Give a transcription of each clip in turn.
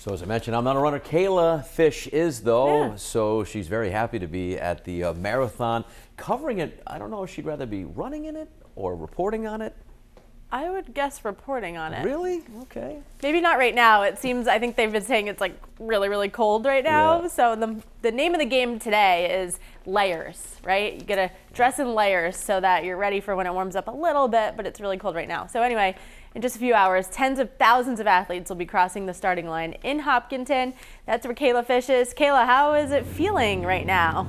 So as I mentioned, I'm not a runner. KAYLA Fish is, though, Yeah. so she's very happy to be at the marathon, covering it. I don't know if she'd rather be running in it or reporting on it. I would guess reporting on it. Really? Okay. Maybe not right now. It seems, I think they've been saying it's like really, really cold right now. Yeah. So the name of the game today is layers, right? You gotta dress in layers so that you're ready for when it warms up a little bit, but it's really cold right now. So anyway, in just a few hours, tens of thousands of athletes will be crossing the starting line in Hopkinton. That's where KAYLA Fish is. KAYLA, how is it feeling right now?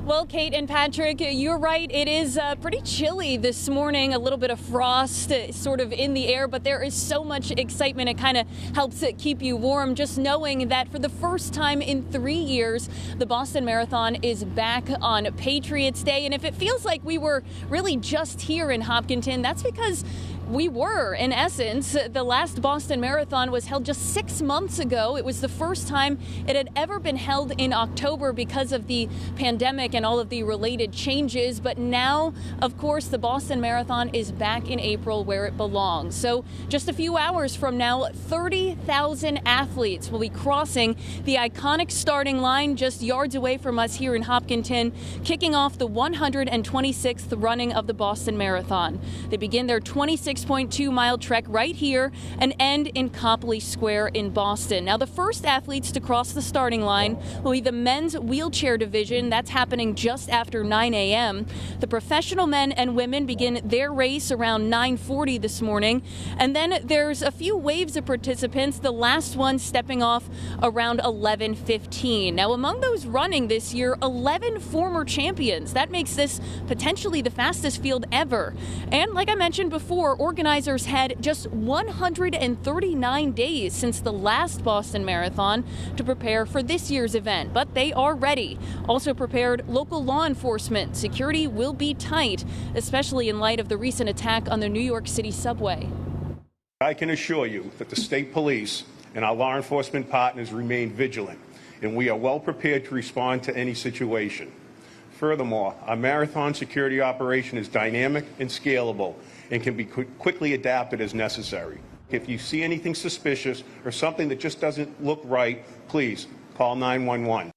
Well, Kate and Patrick, you're right. It is pretty chilly this morning, a little bit of frost sort of in the air, but there is so much excitement. It kind of helps it keep you warm just knowing that for the first time in 3 years, the Boston Marathon is back on Patriots Day. And if it feels like we were really just here in Hopkinton, that's because we were, in essence. The last Boston Marathon was held just 6 months ago. It was the first time it had ever been held in October because of the pandemic and all of the related changes. But now, of course, the Boston Marathon is back in April where it belongs. So just a few hours from now, 30,000 athletes will be crossing the iconic starting line just yards away from us here in Hopkinton, kicking off the 126th running of the Boston Marathon. They begin their 26.2-mile trek right here and end in Copley Square in Boston. Now, the first athletes to cross the starting line will be the men's wheelchair division. That's happening just after 9 a.m. The professional men and women begin their race around 9:40 this morning. And then there's a few waves of participants, the last one stepping off around 11:15. Now, among those running this year, 11 former champions. That makes this potentially the fastest field ever. And like I mentioned before, organizers had just 139 days since the last Boston Marathon to prepare for this year's event, but they are ready. Also prepared local law enforcement. Security will be tight, especially in light of the recent attack on the New York City subway. I can assure you that the state police and our law enforcement partners remain vigilant, and we are well prepared to respond to any situation. Furthermore, our marathon security operation is dynamic and scalable and can be quickly adapted as necessary. If you see anything suspicious or something that just doesn't look right, please call 911.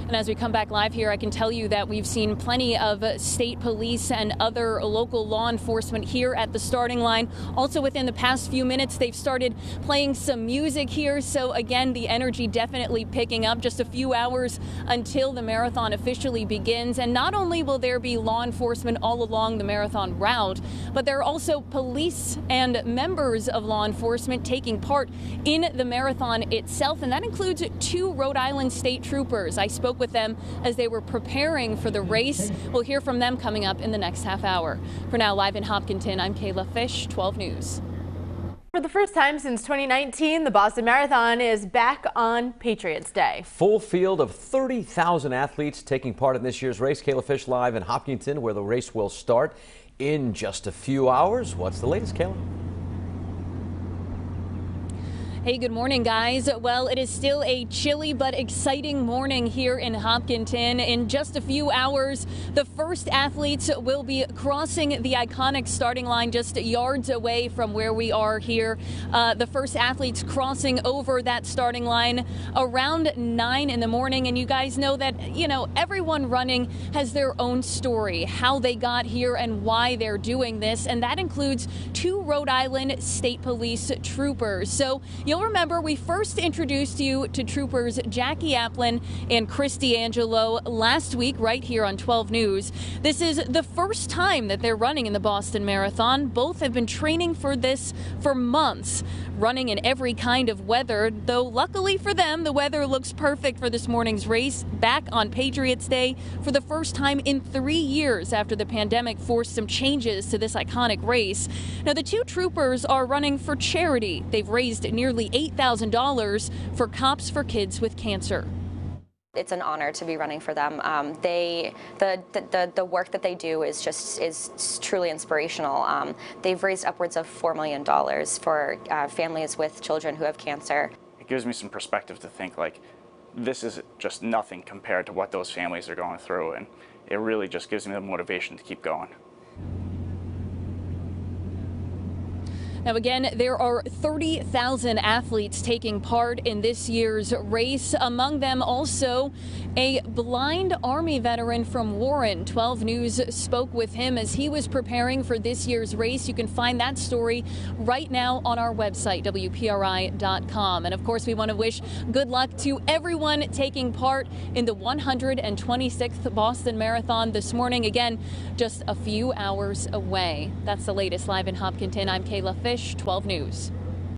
And as we come back live here, I can tell you that we've seen plenty of state police and other local law enforcement here at the starting line. Also, within the past few minutes, they've started playing some music here. So again, the energy definitely picking up. Just a few hours until the marathon officially begins. And not only will there be law enforcement all along the marathon route, but there are also police and members of law enforcement taking part in the marathon itself. And that includes 2 Rhode Island state troopers. I spoke with them as they were preparing for the race. We'll hear from them coming up in the next half hour. For now, live in Hopkinton, I'm KAYLA Fish, 12 News. For the first time since 2019, the Boston Marathon is back on Patriots Day. Full field of 30,000 athletes taking part in this year's race. KAYLA Fish live in Hopkinton, where the race will start in just a few hours. What's the latest, KAYLA? Hey, good morning, guys. Well, it is still a chilly but exciting morning here in Hopkinton. In just a few hours, the first athletes will be crossing the iconic starting line just yards away from where we are here. The first athletes crossing over that starting line around 9 in the morning. And you guys know that, everyone running has their own story, how they got here and why they're doing this. And that includes 2 Rhode Island State Police troopers. So you'll remember we first introduced you to troopers Jackie APPLIN and Christy Angelo last week right here on 12 News. This is the first time that they're running in the Boston Marathon. Both have been training for this for months, running in every kind of weather, though luckily for them, the weather looks perfect for this morning's race, back on Patriots Day for the first time in 3 years after the pandemic forced some changes to this iconic race. Now, the 2 troopers are running for charity. They've raised nearly $8,000 for Cops for Kids with Cancer. It's an honor to be running for them. The work that they do is truly inspirational. They've raised upwards of $4 million for families with children who have cancer. It gives me some perspective to think like this is just nothing compared to what those families are going through, and it really just gives me the motivation to keep going. Now, again, there are 30,000 athletes taking part in this year's race. Among them also a blind Army veteran from Warren. 12 News spoke with him as he was preparing for this year's race. You can find that story right now on our website, WPRI.com. And of course, we want to wish good luck to everyone taking part in the 126th Boston Marathon this morning. Again, just a few hours away. That's the latest live in Hopkinton. I'm Kayla Fish, 12 News.